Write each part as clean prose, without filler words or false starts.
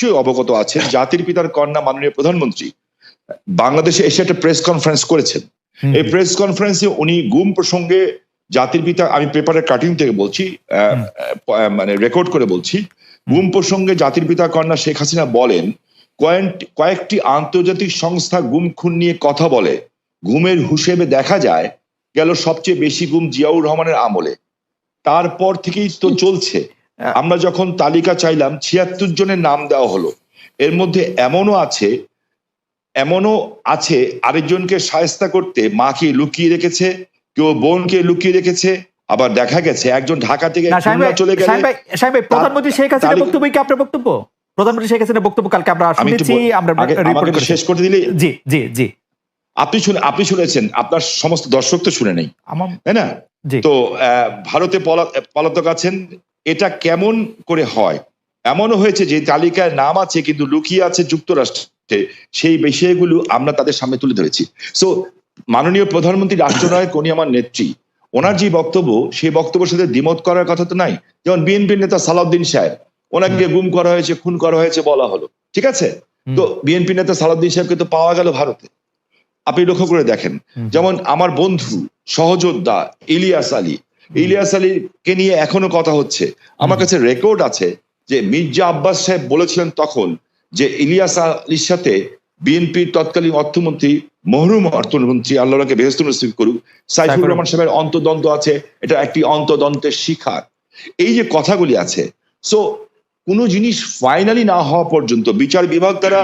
নিশ্চয়ই অবগত আছেন, জাতির পিতার কন্যা মাননীয় প্রধানমন্ত্রী বাংলাদেশে এসে একটা প্রেস কনফারেন্স করেছেন। এই প্রেস কনফারেন্সে উনি গুম প্রসঙ্গে জাতির পিতা, আমি পেপারের কাটিং থেকে বলছি, মানে রেকর্ড করে বলছি, গুম প্রসঙ্গে জাতির পিতা কন্যা শেখ হাসিনা বলেন, কয়েকটি আন্তর্জাতিক সংস্থা গুম খুন নিয়ে কথা বলে, গুমের হিসেবে দেখা যায় গেল সবচেয়ে বেশি গুম জিয়াউর রহমানের আমলে, তারপর থেকেই তো চলছে। আমরা যখন তালিকা চাইলাম ৭৬ জনের নাম দেওয়া হলো, এর মধ্যে এমনও আছে আরেকজনকে শায়েস্তা করতে মাকে লুকিয়ে রেখেছে, কেউ বোনকে লুকিয়ে রেখেছে, আবার দেখা গেছে একজন ঢাকা থেকে চলে গেছে। প্রধানমন্ত্রী শেখ হাসিনার বক্তব্য কি আপনার বক্তব্য? প্রধানমন্ত্রী শেখ হাসিনার বক্তব্য কালকে আমরা শুনেছি, আমরা রিপোর্ট করে শেষ করতে দিলে। জি জি জি, আপনি শুনেছেন, আপনার সমস্ত দর্শক তো শুনে নেই, তাই না? তো ভারতে পলাতক আছেন, এটা কেমন করে হয়? এমনও হয়েছে যে তালিকায় নাম আছে কিন্তু লুকিয়ে আছে যুক্তরাষ্ট্রে, সেই বিষয়গুলো আমরা তাদের সামনে তুলে ধরেছি। সো মাননীয় প্রধানমন্ত্রী রাষ্ট্রনায়ক, উনি আমার নেত্রী, ওনার যে বক্তব্য, সেই বক্তব্যের সাথে দ্বিমত করার কথা তো নাই। যেমন বিএনপির নেতা সালাউদ্দিন সাহেব, ওনাকে গুম করা হয়েছে, খুন করা হয়েছে বলা হলো, ঠিক আছে, তো বিএনপি নেতা সালাউদ্দিন সাহেবকে তো পাওয়া গেল ভারতে। আপনি লক্ষ্য করে দেখেন, যেমন আমার বন্ধু সহযোদ্ধা ইলিয়াস আলীকে নিয়ে এখনো কথা হচ্ছে। আমার কাছে রেকর্ড আছে যে মির্জা আব্বাস সাহেব বলেছিলেন তখন যে ইলিয়াস আলীর সাথে বিএনপির তৎকালীন অর্থমন্ত্রী, মরহুম অর্থমন্ত্রী, আল্লাহকে বেহেশত নসিব করুক, সাইফুর রহমান সাহেবের অন্তর্দ্বন্দ্ব আছে, এটা একটি অন্তর্দ্বন্দ্বের শিকার। এই যে কথাগুলি আছে, সো কোনো জিনিস ফাইনালি না হওয়া পর্যন্ত, বিচার বিভাগ দ্বারা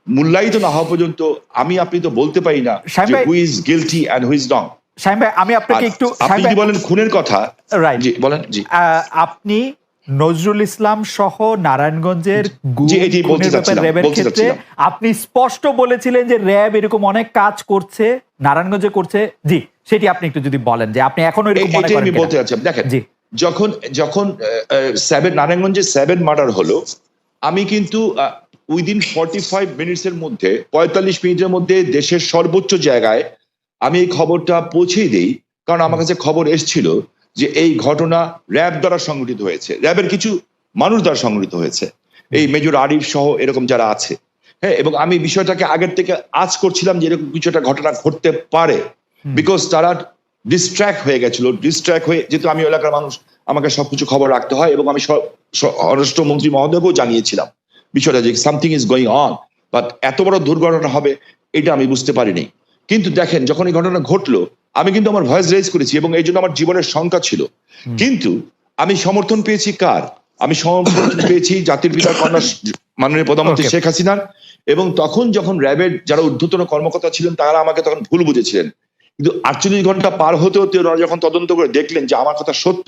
মূল্যায়িত না হওয়া পর্যন্ত আপনি তো বলতে পারি না যে who is guilty and who is wrong. Shamim ভাই, আমি আপনাকে একটু, আপনি যদি বলেন খুনের কথা, রাইট, জি বলেন। জি, আপনি নজরুল ইসলাম সহ নারায়ণগঞ্জের র্যাবের ক্ষেত্রে আপনি স্পষ্ট বলেছিলেন যে র্যাব এরকম অনেক কাজ করছে, নারায়ণগঞ্জে করছে। জি, সেটি আপনি একটু যদি বলেন যে আপনি এখনো এরকম মনে করেন। আমি বলতে চাচ্ছি, দেখেন, যখন নারায়ণগঞ্জে 7 মার্ডার হলো, আমি কিন্তু উইদিন 45 মিনিটসের মধ্যে, 45 মিনিটের মধ্যে দেশের সর্বোচ্চ জায়গায় আমি এই খবরটা পৌঁছে দিই, কারণ আমার কাছে খবর এসেছিল যে এই ঘটনা র্যাব দ্বারা সংগঠিত হয়েছে, র্যাবের কিছু মানুষ দ্বারা সংগঠিত হয়েছে, এই মেজর আরিফ সহ এরকম যারা আছে। হ্যাঁ, এবং আমি বিষয়টাকে আগের থেকে আজ করছিলাম যে এরকম কিছু একটা ঘটনা ঘটতে পারে, বিকজ তারা ডিস্ট্র্যাক্ট হয়ে গেছিল, যেহেতু আমি এলাকার মানুষ, আমাকে সবকিছু খবর রাখতে হয়, এবং আমি স্বরাষ্ট্রমন্ত্রী মহোদয়কেও জানিয়েছিলাম বিষয়টা যে something is going on, but এত বড় দুর্ঘটনা হবে এটা আমি বুঝতে পারিনি। কিন্তু দেখেন, যখন এই ঘটনা ঘটলো, আমি কিন্তু আমার ভয়েস রেজ করেছি, এবং এই জন্য আমার জীবনের শঙ্কা ছিল, কিন্তু আমি সমর্থন পেয়েছি কার? আমি সমর্থন পেয়েছি জাতির পিতার কন্যা মাননীয় প্রধানমন্ত্রী শেখ হাসিনার। এবং তখন যখন র্যাবের যারা ঊর্ধ্বতন কর্মকর্তা ছিলেন, তারা আমাকে তখন ভুল বুঝেছিলেন, কিন্তু 48 ঘন্টা পার হতে হতে ওরা যখন তদন্ত করে দেখলেন যে আমার কথা সত্য,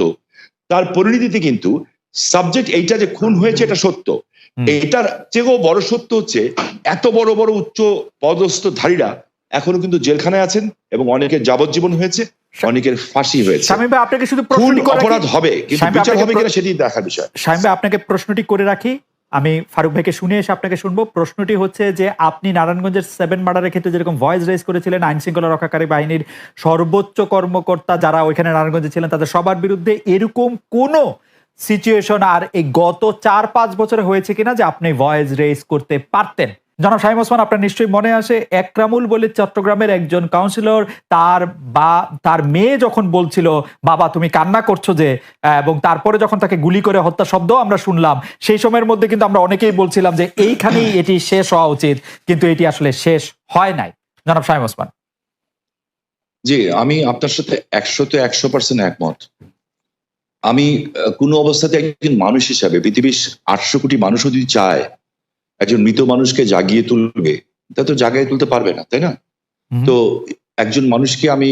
তার পরিণতিতে কিন্তু সাবজেক্ট এইটা যে খুন হয়েছে এটা সত্য, এটার চেয়েও বড় সত্য হচ্ছে এত বড় বড় উচ্চ পদস্থধারীরা এখনো কিন্তু জেলখানায় আছেন, এবং অনেকের যাবজ্জীবন হয়েছে, অনেকের ফাঁসি হয়েছে। শামীম ভাই, আপনাকে শুধু অপরাধ হবে, কিন্তু বিচার হবে কিনা সেটি দেখার বিষয়। শামীম ভাই, আপনাকে প্রশ্নটি করে রাখি, আমি ফারুক ভাইকে শুনে এসে আপনাকে শুনবো। প্রশ্নটি হচ্ছে যে আপনি নারায়ণগঞ্জের 7 মার্ডারের ক্ষেত্রে যেরকম ভয়েস রেজ করেছিলেন, আইন শৃঙ্খলা রক্ষাকারী বাহিনীর সর্বোচ্চ কর্মকর্তা যারা ওইখানে নারায়ণগঞ্জে ছিলেন তাদের সবার বিরুদ্ধে এরকম কোন সিচুয়েশন আর এই গত 4-5 বছরে হয়েছে কিনা যে আপনি ভয়েস রেজ করতে পারতেন? জনাব শামীম ওসমান, আপনার নিশ্চয়ই মনে আসে একরামুল বলে চট্টগ্রামের একজন কাউন্সিলর, তার মেয়ে যখন বলছিল বাবা তুমি কান্না করছো যে, এবং তারপরে যখন তাকে গুলি করে হত্যা শব্দ আমরা শুনলাম, সেই সময়ের মধ্যে কিন্তু আমরা অনেকেই বলছিলাম যে এইখানেই এটি শেষ হওয়া উচিত, কিন্তু এটি আসলে শেষ হয় নাই। জনাব শামীম ওসমান। জি, আমি আপনার সাথে 100% একমত। আমি কোনো অবস্থাতে একজন মানুষ হিসাবে, পৃথিবীর 800 কোটি মানুষও যদি চায় একজন মৃত মানুষকে জাগিয়ে তুলবে, তা তো জাগিয়ে তুলতে পারবে না, তাই না? তো একজন মানুষকে আমি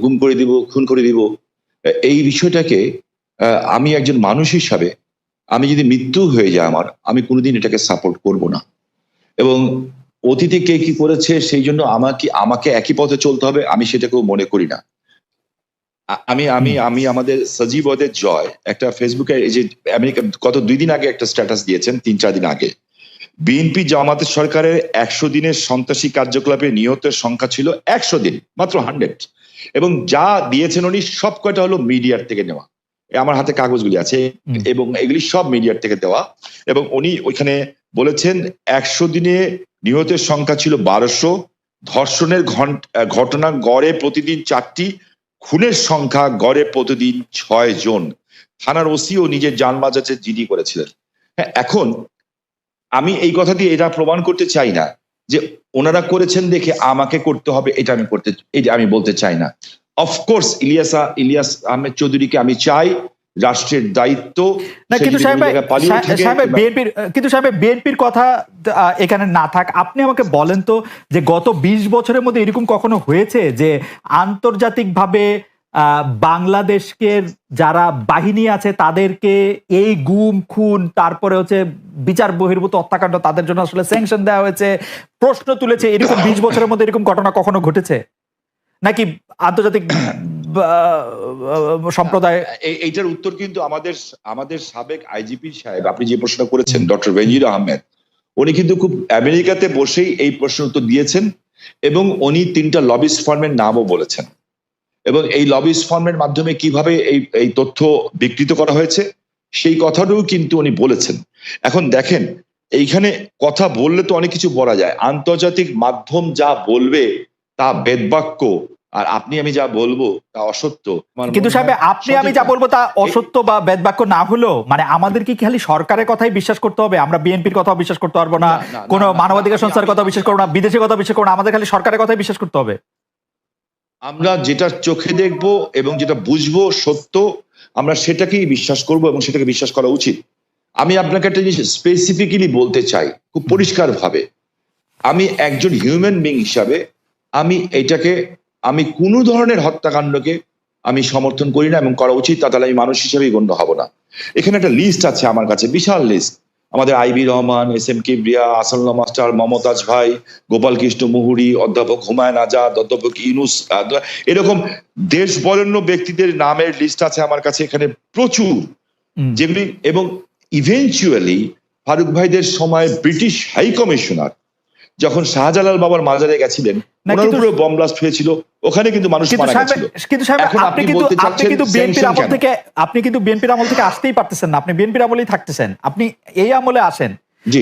গুম করে দিব, খুন করে দিব, এই বিষয়টাকে আমি একজন মানুষ হিসাবে, আমি যদি মৃত্যু হয়ে যায় আমার, আমি কোনোদিন এটাকে সাপোর্ট করব না। এবং অতীতে কে কি করেছে সেই জন্য আমাকে একই পথে চলতে হবে, আমি সেটাকেও মনে করি না। আমি আমাদের সজীব ওদের জয় একটা ফেসবুকে, এই যে আমেরিকা গত 2 দিন আগে একটা স্ট্যাটাস দিয়েছেন, 3-4 দিন আগে, বিএনপি জামাতের সরকারের 100 দিনের সন্ত্রাসী কার্যকলাপে নিহতের সংখ্যা ছিল 100 দিন, মাত্র 100, এবং যা দিয়েছেন উনি সব কয়টা হলো মিডিয়ার থেকে নেওয়া। আমার হাতে কাগজগুলি আছে, এবং এগুলি সব মিডিয়ার থেকে দেওয়া, এবং উনি ওইখানে বলেছেন 100 দিনে নিহতের সংখ্যা ছিল 1200, ধর্ষণের ঘটনা গড়ে প্রতিদিন 4টি, খুনের সংখ্যা গড়ে প্রতিদিন 6 জন। থানার ওসিও নিজের জান বাঁচাতে জিডি করেছিলেন। হ্যাঁ, এখন আমি এই কথা দিয়ে এটা প্রমাণ করতে চাই না যে ওনারা করেছেন দেখে আমাকে করতে হবে, এটা আমি বলতে চাই না। অফকোর্স ইলিয়াস আহমেদ চৌধুরীকে আমি চাই রাষ্ট্রের দায়িত্ব, কিন্তু বিএনপির কথা এখানে না থাক, আপনি আমাকে বলেন তো যে গত 20 বছরের মধ্যে এরকম কখনো হয়েছে যে আন্তর্জাতিকভাবে বাংলাদেশকে যারা বাহিনী আছে তাদেরকে এই গুম খুন তারপরে হচ্ছে বিচার বহির্ভূত হত্যাকাণ্ড তাদের জন্য আসলে স্যাংশন দেওয়া হয়েছে, প্রশ্ন তুলেছে, এরকম 20 বছরের মধ্যে এরকম ঘটনা কখনো ঘটেছে নাকি আন্তর্জাতিক সম্প্রদায়? এইটার উত্তর কিন্তু আমাদের সাবেক আইজিপি সাহেব, আপনি যে প্রশ্ন করেছেন ডক্টর বেনজির আহমেদ, উনি কিন্তু খুব আমেরিকাতে বসেই এই প্রশ্নের উত্তর দিয়েছেন এবং উনি 3টা লবিস্ট ফার্মের নামও বলেছেন এবং এই লবিস্ট ফার্মের মাধ্যমে কিভাবে এই তথ্য বিকৃত করা হয়েছে সেই কথাটাও কিন্তু উনি বলেছেন। এখন দেখেন, এইখানে কথা বললে তো অনেক কিছু বলা যায়, আন্তর্জাতিক মাধ্যম যা বলবে তা বেদবাক্য, আর আপনি আমি যা বলবো তা অসত্য। কিন্তু সাহেব, আপনি আমি যা বলবো তা অসত্য বা বেদবাক্য না হলো মানে আমাদের কি খালি সরকারের কথাই বিশ্বাস করতে হবে? আমরা বিএনপির কথা বিশ্বাস করতে পারবো না, কোন মানবাধিকার সংস্থার কথা বিশ্বাস করবো না, বিদেশি কথা বিশ্বাস করবো না, আমাদের খালি সরকারের কথাই বিশ্বাস করতে হবে? আমরা যেটা চোখে দেখবো এবং যেটা বুঝবো সত্য, আমরা সেটাকেই বিশ্বাস করব এবং সেটাকে বিশ্বাস করা উচিত। আমি আপনাকে একটা জিনিস স্পেসিফিক্যালি বলতে চাই খুব পরিষ্কার ভাবে, আমি একজন হিউম্যান বিং হিসাবে আমি কোনো ধরনের হত্যাকাণ্ডকে আমি সমর্থন করি না এবং করা উচিত, তাহলে আমি মানুষ হিসেবেই গণ্য হব না। এখানে একটা লিস্ট আছে আমার কাছে, বিশাল লিস্ট। আমাদের I B Rahman, SM Kibria, Asadullah master, Mumtaz ভাই, গোপাল কৃষ্ণ মুহুরী, অধ্যাপক হুমায়ুন আজাদ, অধ্যাপক ইউনুস, এরকম দেশ বরেণ্য ব্যক্তিদের নামের লিস্ট আছে আমার কাছে এখানে প্রচুর, যেগুলি এবং ইভেনচুয়ালি ফারুক ভাইদের সময় ব্রিটিশ হাই কমিশনার যখন শাহজালাল বাবার মাজারে গেছিলেন, ওনার উপরে বম ব্লাস্ট হয়েছিল, ওখানে কিন্তু মানুষ মারা গেছিল। কিন্তু আপনি কিন্তু বিএনপির আমল থেকে আসতেই পারতেছেন না, আপনি বিএনপির আমলেই থাকতেছেন, আপনি এই আমলে আসেন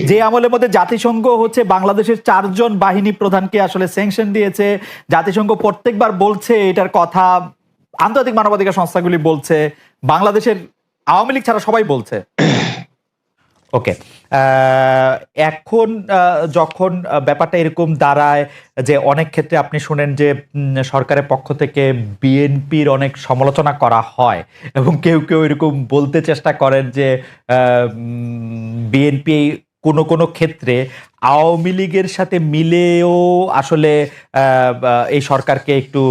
যে আমলের মধ্যে জাতিসংঘ হচ্ছে বাংলাদেশের 4 জন বাহিনী প্রধানকে আসলে স্যাংশন দিয়েছে, জাতিসংঘ প্রত্যেকবার বলছে এটার কথা, আন্তর্জাতিক মানবাধিকার সংস্থাগুলি বলছে, বাংলাদেশের আওয়ামী লীগ ছাড়া সবাই বলছে। ওকে, এখন যখন ব্যাপারটা এরকম দাঁড়ায় যে অনেক ক্ষেত্রে আপনি শুনেন যে সরকারের পক্ষ থেকে বিএনপির অনেক সমালোচনা করা হয় এবং কেউ কেউ এরকম বলতে চেষ্টা করেন যে বিএনপি কোনো ক্ষেত্রে আওয়ামী লীগের সাথে মিলেও আসলে এই সরকারকে একটু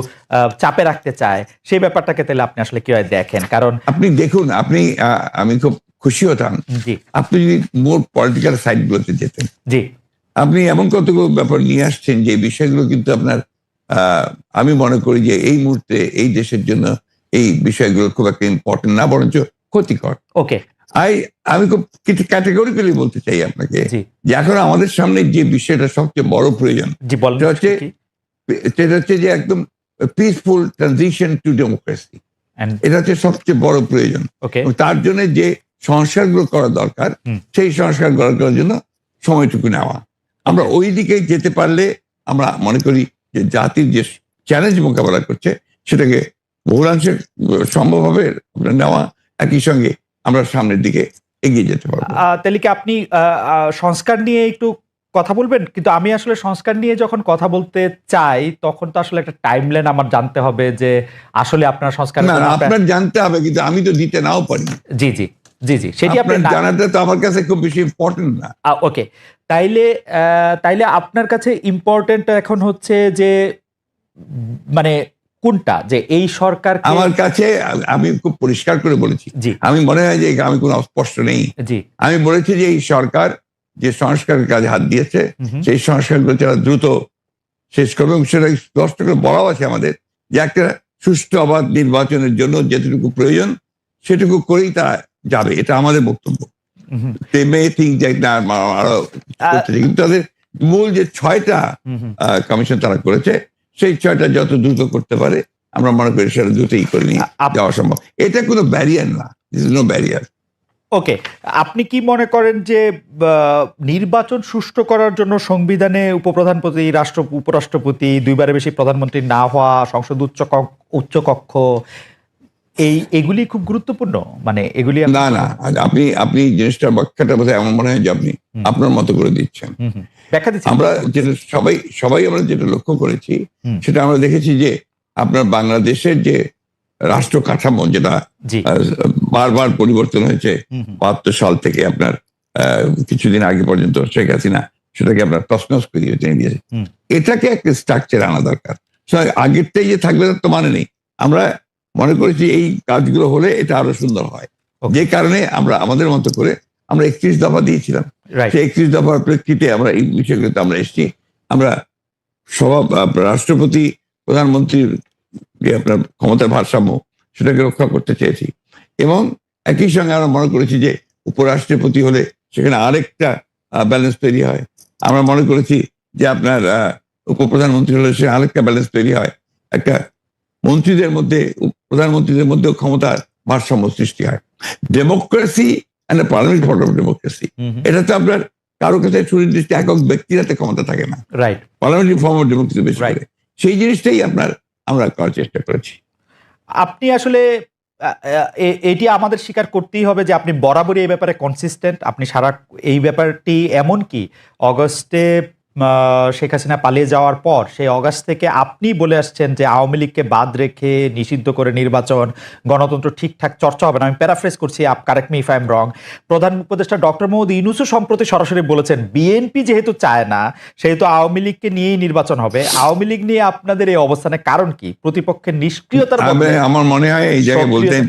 চাপে রাখতে চায়, সেই ব্যাপারটাকে তাহলে আপনি আসলে কিভাবে দেখেন? কারণ আপনি দেখুন, আমি খুব খুশি হতাম আপনি যদি মোর পলিটিক্যাল সাইড গুলোতে যেতেন। জি, আপনি এমন কতগুলো ব্যাপার নিয়ে আসছেন যে বিষয়গুলো কিন্তু আপনার আমি মনে করি যে এই মুহূর্তে এই দেশের জন্য এই বিষয়গুলো খুব একটা ইম্পর্টেন্ট না, বরঞ্চ ক্ষতিকর। ওকে, আমি খুব কিছু ক্যাটেগরিক্যালি বলতে চাই আপনাকে যে এখন আমাদের সামনে যে বিষয়টা সবচেয়ে বড় প্রয়োজন সেটা হচ্ছে যে একদম পিসফুল ট্রানজিশন টু ডেমোক্রেসি। এটা হচ্ছে সবচেয়ে বড় প্রয়োজন। তার জন্য যে সংস্কারগুলো করা দরকার সেই সংস্কার করার জন্য সময়টুকু নেওয়া, আমরা ওই দিকে যেতে পারলে আমরা মনে করি যে জাতির যে চ্যালেঞ্জ মোকাবেলা করছে সেটাকে বহুলাংশে সম্ভবভাবে নেওয়া, একই সঙ্গে আমরা সামনের দিকে এগিয়ে যেতে পারবো। তাহলে কি আপনি সংস্কার নিয়ে একটু কথা বলবেন? কিন্তু আমি আসলে সংস্কার নিয়ে যখন কথা বলতে চাই তখন তো আসলে একটা টাইমলাইন আমার জানতে হবে যে আসলে আপনার সংস্কার আপনার জানতে হবে, কিন্তু আমি তো দিতে নাও পারি। জি জি জি জি, সেটি আপনার জানাটা তো আমার কাছে খুব বেশি ইম্পর্টেন্ট না। ওকে, তাইলে আপনার কাছে ইম্পর্টেন্ট এখন হচ্ছে যে মানে কোনটা, যে এই সরকার? আমার কাছে আমি খুব পরিষ্কার করে বলেছি, আমি মনে হয় যে আমি কোনো অস্পষ্ট নেই। আমি বলেছি যে এই সরকার যে সংস্কারের কাজে হাত দিয়েছে সেই সংস্কারগুলো যারা দ্রুত শেষ করবে, এবং সেটা স্পষ্ট করে বলাও আছে আমাদের যে একটা সুষ্ঠু অবাধ নির্বাচনের জন্য যেটুকু প্রয়োজন সেটুকু করেই তারা যাবে, এটা আমাদের বক্তব্য। কিন্তু তাদের মূল যে 6টা কমিশন তারা করেছে সেই 6টা যত দ্রুত করতে পারে আমরা মনে করি সেটা দ্রুতই করে নিয়ে যাওয়া সম্ভব। এটা কোনো ব্যারিয়ার না, নো ব্যারিয়ার। ওকে, আপনি কি মনে করেন যে নির্বাচন সুষ্ঠু করার জন্য সংবিধানে উপপ্রধানপতি, উপরাষ্ট্রপতি, দুইবারের বেশি প্রধানমন্ত্রী না হওয়া, সংসদ উচ্চ কক্ষ, এগুলি খুব গুরুত্বপূর্ণ? মানে এগুলি না না, আপনি জিনিসটা ব্যাখ্যাটা বোধহয় এমন মনে হয় যে আপনি আপনার মতো করে দিচ্ছেন। ব্যাখ্যা দিচ্ছেন। আমরা যেটা সবাই আমরা যেটা লক্ষ্য করেছি সেটা আমরা দেখেছি যে আপনার বাংলাদেশের যে রাষ্ট্র কাঠামো যেটা বারবার পরিবর্তন হয়েছে ৭২ সাল থেকে আপনার কিছুদিন আগে পর্যন্ত শেখ হাসিনা সেটাকে আপনার তছনছ করে দিয়েছে। এটাকে একটা স্ট্রাকচার আনা দরকার। আগেরটাই যে থাকবে তো মানে নেই। আমরা মনে করেছি এই কাজগুলো হলে এটা আরো সুন্দর হয়, যে কারণে আমরা আমাদের মতো করে আমরা ৩১ দফা দিয়েছিলাম। সেই ৩১ দফার প্রেক্ষিতে আমরা এই বিষয়গুলোতে আমরা এসেছি। আমরা রাষ্ট্রপতি, প্রধানমন্ত্রীর যে আপনার ক্ষমতার ভারসাম্য সেটাকে রক্ষা করতে চেয়েছি, এবং একই সঙ্গে আমরা মনে করেছি যে উপরাষ্ট্রপতি হলে সেখানে আরেকটা ব্যালেন্স তৈরি হয়। আমরা মনে করেছি যে আপনার উপপ্রধানমন্ত্রী হলে সে আরেকটা ব্যালেন্স তৈরি হয়, একটা মন্ত্রীদের মধ্যে প্রধানমন্ত্রীদের মধ্যেও ক্ষমতার ভারসাম্য সৃষ্টি হয়। Democracy and parliament form of democracy, এটা তো আপনার কারো কাছে সুনির্দিষ্ট একক ব্যক্তির হাতে ক্ষমতা থাকে না, right? Parliamentary form of democracy বেশি করে সেই জিনিসটাই আমরা করার চেষ্টা করেছি। আপনি আসলে এটি আমাদের স্বীকার করতেই হবে যে আপনি বরাবরই এই ব্যাপারে কনসিস্টেন্ট। আপনি সারা এই ব্যাপারটি এমন কি অগস্টে শেখ হাসিনা পালিয়ে যাওয়ার পর সেই অগাস্ট থেকে আপনি বলে আসছেন যে আওয়ামী লীগকে বাদ রেখে নিষিদ্ধ করে নির্বাচন, গণতন্ত্র ঠিকঠাক চর্চা হবে না। আমি প্যারাফ্রেজ করছি, correct me if I am রং। প্রধান উপদেষ্টা ডক্টর মোহাম্মদ ইউনূসও সম্প্রতি সরাসরি বলেছেন বিএনপি যেহেতু চায় না সেহেতু আওয়ামী লীগকে নিয়েই নির্বাচন হবে। আওয়ামী লীগ নিয়ে আপনাদের এই অবস্থানের কারণ কি? প্রতিপক্ষের নিষ্ক্রিয়তার আমার মনে হয় এই জায়গায় বলতে আমি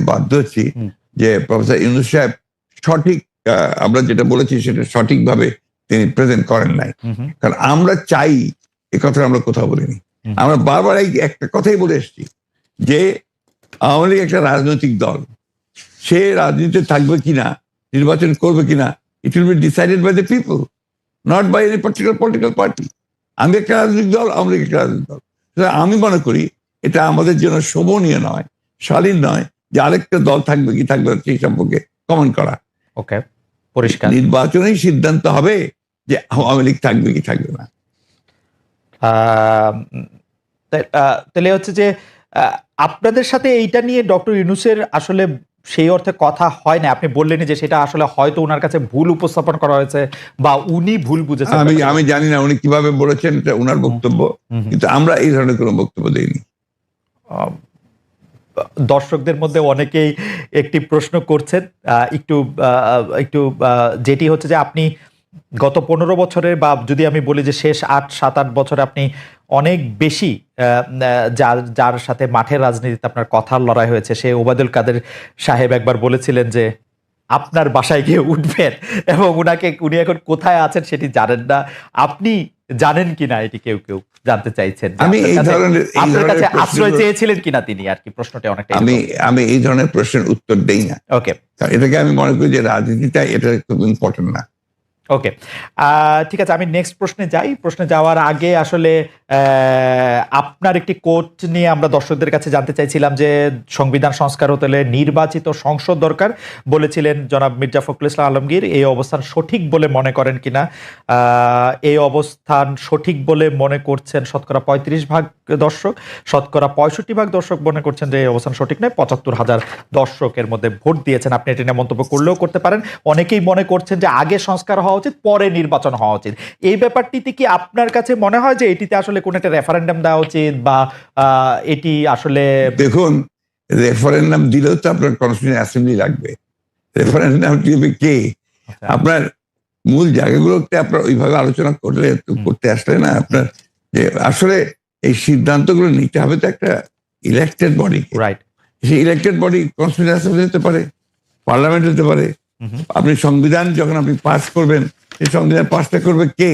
বাধ্য হচ্ছি, যে প্রফেসর ইউনূস সাহেব সঠিক, আমরা যেটা বলেছি সেটা সঠিকভাবে তিনি প্রেজেন্ট করেন নাই। কারণ আমরা চাই, এ কথা আমরা কোথাও বলিনি। আমরা বারবার এই একটা কথাই বলে এসেছি যে আওয়ামী লীগ একটা রাজনৈতিক দল, সে রাজনীতিতে থাকবে কিনা, নির্বাচন করবে কিনা, it will be decided by the people, not by any particular political party. আমি একটা রাজনৈতিক দল, আওয়ামী লীগ একটা রাজনৈতিক দল। আমি মনে করি এটা আমাদের জন্য শোভনীয় নয়, শালীন নয় যে আরেকটা দল থাকবে কি থাকবে সেই সম্পর্কে কমেন্ট করা। ওকে, পরিষ্কার। নির্বাচনেই সিদ্ধান্ত হবে যে আওয়ামী লীগ থাকবে কি থাকবে না। তাহলে হচ্ছে যে আপনাদের সাথে এইটা নিয়ে ডক্টর ইউনূসের আসলে সেই অর্থে কথা হয় না। আপনি বললেন যে সেটা আসলে হয়তো ওনার কাছে ভুল উপস্থাপন করা হয়েছে বা উনি ভুল বুঝেছেন। আমি জানি না উনি কিভাবে বলেছেন, এটা ওনার বক্তব্য, কিন্তু আমরা এই ধরনের কোনো বক্তব্য দেইনি। দর্শকদের মধ্যে অনেকেই একটি প্রশ্ন করছেন, একটু যেটি হচ্ছে যে আপনি গত 15 বছরের, বা যদি আমি বলি যে শেষ 7-8 বছরে আপনি অনেক বেশি যার সাথে মাঠের রাজনীতিতে আপনার কথার লড়াই হয়েছে, সে ওবায়দুল কাদের সাহেব একবার বলেছিলেন যে আপনার বাসায় গিয়ে উঠবেন এবং উনি এখন কোথায় আছেন সেটি জানেন না। আপনি জানেন কিনা এটি কেউ জানতে চাইছেন। আপনার কাছে আশ্রয় চেয়েছিলেন কিনা তিনি, আর কি প্রশ্নটা অনেকটা। আমি এই ধরনের প্রশ্নের উত্তর দেই না। ওকে, এটাকে আমি মনে করি যে রাজনীতিটা এটা খুব ইম্পর্টেন্ট না। ওকে, ঠিক আছে, আমি নেক্সট প্রশ্নে যাই। প্রশ্নে যাওয়ার আগে আসলে আপনার একটি কোট নিয়ে আমরা দর্শকদের কাছে জানতে চাইছিলাম যে সংবিধান সংস্কার হতে হলে নির্বাচিত সংসদ দরকার বলেছিলেন জনাব মির্জা ফখরুল ইসলাম আলমগীর। এই অবস্থান সঠিক বলে মনে করেন কিনা? এই অবস্থান সঠিক বলে মনে করছেন শতকরা 35% দর্শক, শতকরা 65% দর্শক মনে করছেন যে এই অবস্থান সঠিক নয়। 75,000 দর্শকের মধ্যে ভোট দিয়েছেন। আপনি এটা নিয়ে মন্তব্য করলেও করতে পারেন। অনেকেই মনে করছেন যে আগে সংস্কার হওয়া উচিত, পরে নির্বাচন হওয়া উচিত। এই ব্যাপারটিতে কি আপনার কাছে মনে হয় যে এটিতে আসলে কোন একটা রেফারেন্ডাম দেওয়া উচিত, বা এটি আসলে? দেখুন, রেফারেন্ডাম দিলেও তো আপনার কনস্টিটিউশন অ্যাসেম্বলি লাগবে। রেফারেন্ডাম দিবে কে? আপনার মূল জায়গাগুলোতে আপনার ওইভাবে আলোচনা করতে আসলে না, আপনার যে আসলে এই সিদ্ধান্তগুলো নিতে হবে তো একটা ইলেক্টেড বডি, রাইট? সেই ইলেক্টেড বডি কনস্টিটিউশন অ্যাসেম্বলি হতে পারে, পার্লামেন্ট হতে পারে। আপনি সংবিধান যখন আপনি পাস করবেন, সেই সংবিধান পাসটা করবে কে?